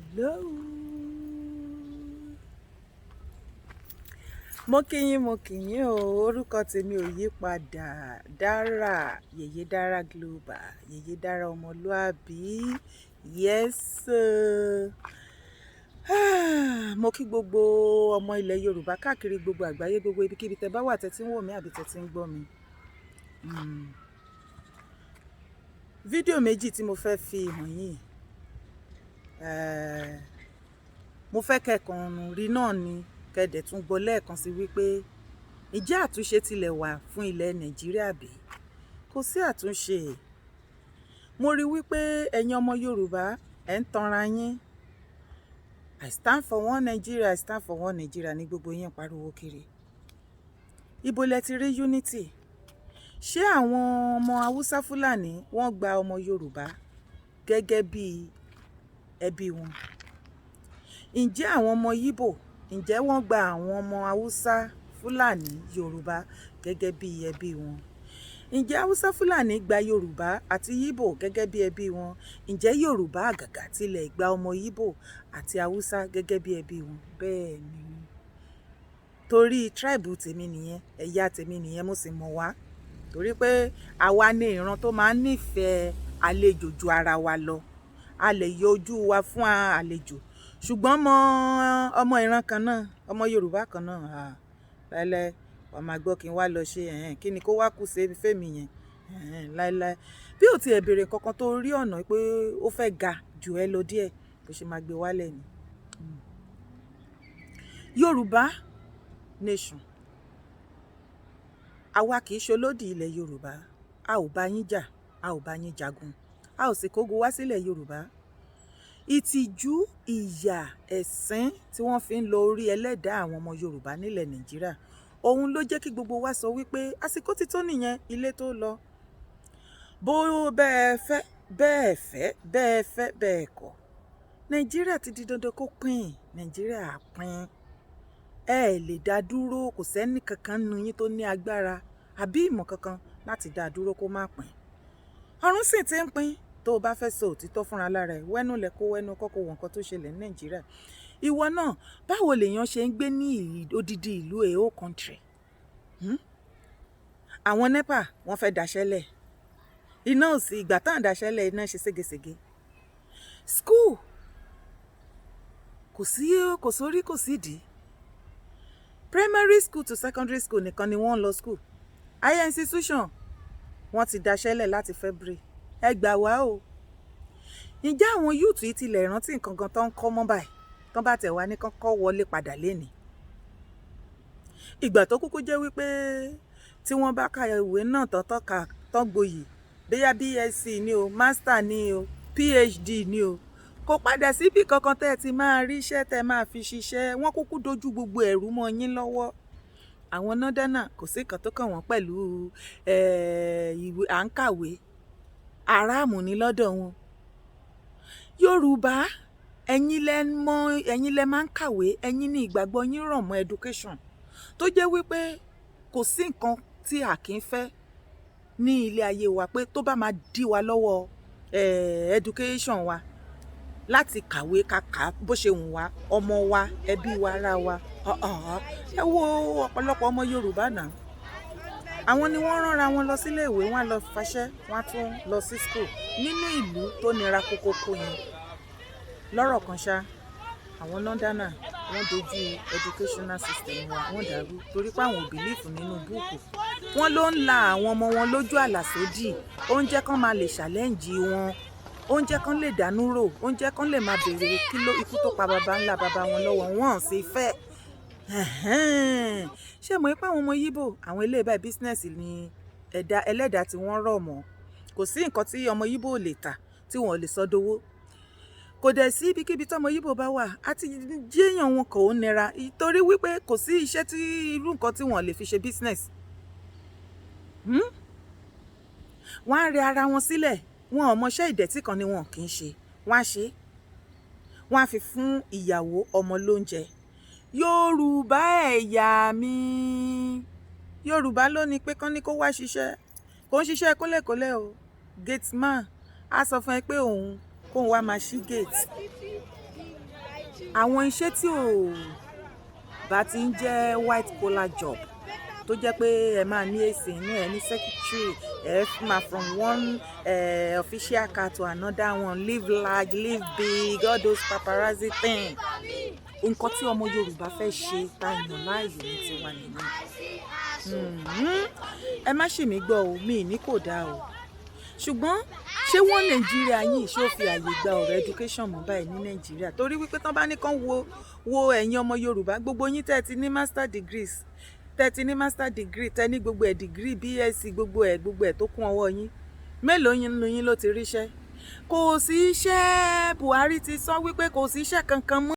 Hello. Mo kí yín o, orúkọ tèmi ò yí padà. Dára, Yèyé Dára Global, Yèyé Dára ọmọlúàbí. Yes. Mo kí gbogbo ọmọ ilẹ̀ Yorùbá káàkiri gbogbo àgbáyé, gbogbo ibikíbi tẹ́ bá wà tẹ́ tí ń wò mí àbí tẹ́ tí ń gbọ́ mi. Fídíò méjì tí mo fẹ́ fi hàn yín. Mo fẹ́ kẹ́kàn rí náà ni kẹ́dẹ̀ tún gbọ́ lẹ́ẹ̀kan sí wípé ìjẹ́ àtúnṣe tilẹ̀ wà fún ilẹ̀ Nàìjíríà bí? Kò sí àtúnṣe. Mo rí wípé ẹ̀yin ọmọ Yorùbá ẹ̀ ń tanra yín. I stand for one Nigeria, I stand for one Nigeria ní gbogbo yín pariwo kiri. Ibo lẹ ti rí unity? Ṣé àwọn ọmọ Haúsá Fúlàní wọ́n gba ọmọ Yorùbá gẹ́gẹ́ bí ẹbí wọn? Ǹjẹ́ àwọn ọmọ Yíbò, ǹjẹ́ wọ́n gba àwọn ọmọ Haúsá Fúlàní Yorùbá gẹ́gẹ́ bí ẹbí wọn? Ǹjẹ́ Haúsá Fúlàní gba Yorùbá àti Yíbò gẹ́gẹ́ bí ẹbí wọn? Ǹjẹ́ Yorùbá àgàgà tilẹ̀ gba ọmọ Yíbò àti Haúsá gẹ́gẹ́ bí ẹbí wọn? Bẹ́ẹ̀ ni. Torí tribe tèmi nìyẹn, ẹ̀yà tèmi nìyẹn, mo sì mọ̀ wá. Torí pé àwa ni ìran tó máa ń nífẹ̀ẹ́ àlejò ju ara wa lọ. A lè yọ ojú wa fún àlejò. Ṣùgbọ́n ọmọ ìran kan náà, ọmọ Yorùbá kan náà, láíláí wàá máa gbọ́ kí n wá lọ ṣe kí ni kó wá kù sí fèmí yẹn láíláí. Bí ò tiẹ̀ béèrè kankan tó rí ọ̀nà pé ó fẹ́ ga jù ẹ lọ díẹ̀, bó ṣe máa gbé wálẹ̀ ni. Yorùbá nation. Àwa kì í ṣolódì ilẹ̀ Yorùbá. A ò bá yín jà, a ò bá yín jagun. A ò sì kógun wá sílẹ̀ Yorùbá. Ìtìjú, ìyà, ẹ̀sín tí wọ́n fi ń lọ orí ẹlẹ́dàá àwọn ọmọ Yorùbá nílẹ̀ Nàìjíríà, òun ló jẹ́ kí gbogbo wa sọ wípé àsìkò ti tó nìyẹn, ilé tó lọ. Bó bẹ́ẹ̀ fẹ́, bẹ́ẹ̀ kọ̀. Nàìjíríà ti di dandan kó pín. Nàìjíríà á pín. Ẹ lè dá dúró, kò sẹ́ni kankan nínú yín tó ní agbára àbí ìmọ̀ kankan láti dá dúró kó má pín. Ọ̀run sì ti ń pín. Tó o bá fẹ́ sọ òtítọ́ fúnra lára ẹ̀, wẹ́nu lẹ kó wẹ́nu kọ́kọ́ wọ̀ nǹkan tó ṣẹlẹ̀ ní Nàìjíríà. Ìwọ náà, báwo lèèyàn ṣe ń gbé ní odidi ìlú a whole country? Àwọn NEPA wọ́n fẹ́ daṣẹ́lẹ̀. Iná ò sí, ìgbà tán daṣẹ́lẹ̀ iná ṣe ségesège. School kò sórí kò sídìí. Primary school to secondary school nìkan ni wọ́n ń lọ school. Higher institution wọ́n ti daṣẹ́lẹ̀ láti February. Ẹ gbà wá o. Ǹjẹ́ àwọn youth yìí tilẹ̀ rántí nǹkan gan tó ń kọ́ mọ́ báyìí tán bá tẹ̀ wá ní kọ́kọ́ wọlé padà lénìí? Ìgbà tó kúkú jẹ́ wípé tí wọ́n bá ka ìwé náà tán gboyè, bóyá BSc ni o, master ni o, PhD ni o, kò padà síbi kankan tẹ́ ẹ ti máa rí iṣẹ́ tẹ́ máa fi ṣiṣẹ́. Wọ́n kúkú dojú gbogbo ẹ̀rú mọ́ yín lọ́wọ́. Àwọn nọ́dánà kò sí nǹkan tó kàn wọ́n pẹ̀lú ìwé à ń kàwé. Àràmù ní lọ́dọ̀ wọn. Yorùbá, ẹ̀yin lẹ máa ń kàwé, ẹ̀yin ní ìgbàgbọ́ yín rọ̀ mọ́ education. Tó jẹ́ wípé kò sí nǹkan tí a kì í fẹ́ ní ilé ayé wa pé tó bá máa dí wa lọ́wọ́ education wa láti kàwé kàkà bó ṣe wù wá, ọmọ wa, ẹbí wa, ara wa. Ẹ wo ọ̀pọ̀lọpọ̀ ọmọ Yorùbá náà. Àwọn ni wọ́n ránra wọn lọ sílé ìwé, wọ́n á lọ faṣẹ́, wọ́n á tún lọ sí school nínú ìlú tó nira kókókó yẹn. Lọ́rọ̀ kan ṣá, àwọn nọ́dánà wọ́n dojú educational system wa, wọ́n dàrú torí pé àwọn ò bìlífù nínú búùkù. Wọ́n ló ń la àwọn ọmọ wọn lójú àlà sódì. Oúnjẹ kan máa lè challenge wọn. Oúnjẹ kan lè dànù rò. Oúnjẹ kan lè máa béèrè ikú tó pa baba ńlá baba wọn lọ́wọ́ wọn sì fẹ́. Ṣé mọ̀ pé àwọn ọmọ Yíbò, àwọn ilé ìbá business ni ẹlẹ́dàá tí wọ́n rọ̀ mọ́. Kò sí nǹkan tí ọmọ Yíbò lè tà tí wọ́n lè sọ dowó. Kò dẹ̀ sí ibikíbi tí ọmọ Yíbò bá wà àti jíyàn wọn kò nira torí wípé kò sí iṣẹ́ tí irú nǹkan tí wọ́n lè fi ṣe business. Wọ́n á rẹ ara wọn sílẹ̀. Wọn ò mọṣẹ́ ìdẹ̀tí kan ni wọn kì í ṣe. Wọ́n á ṣe. Wọ́n á fi fún ìyàwó ọmọ lóúnjẹ. Yorùbá ẹ̀yà mi. Yorùbá ló ní pé kán ní kó wá ṣiṣẹ́. Kò ń ṣiṣẹ́ kólẹ̀kólẹ̀ o. Gate man á sọ fún ẹ pé kóun wá máa ṣí gate. àwọn iṣẹ́ tí ò bá ti ń jẹ́ white collar job tó jẹ́ pé ẹ máa ní èsì inú ẹ ní secretary ẹ máa from one official car to another one, live large live big, all those paparazzi thing. Nǹkan tí ọmọ Yorùbá fẹ́ ṣe ta yàn láàyò ní tiwa nìyẹn. Ẹ má ṣì mí gbọ́ o, mi ní kò dáa o, ṣùgbọ́n ṣé wọ́n Nàìjíríà yìí ṣó fi àyè gba ọ̀rọ̀ education mọ́ báyìí ní Nàìjíríà? Torí wípé tán bá ní kán wo ẹ̀yin ọmọ Yorùbá, gbogbo yín tẹ́ ti ní master degrees, tẹ́ ti ní master degree, tẹ́ ní gbogbo ẹ̀ degree BSc gbogbo ẹ̀ tó kún ọwọ́ yín, mélòó yín ló ti ríṣẹ́? Kò sí iṣẹ́. Buhari ti sọ wípé kò sí iṣẹ́ kankan mọ́.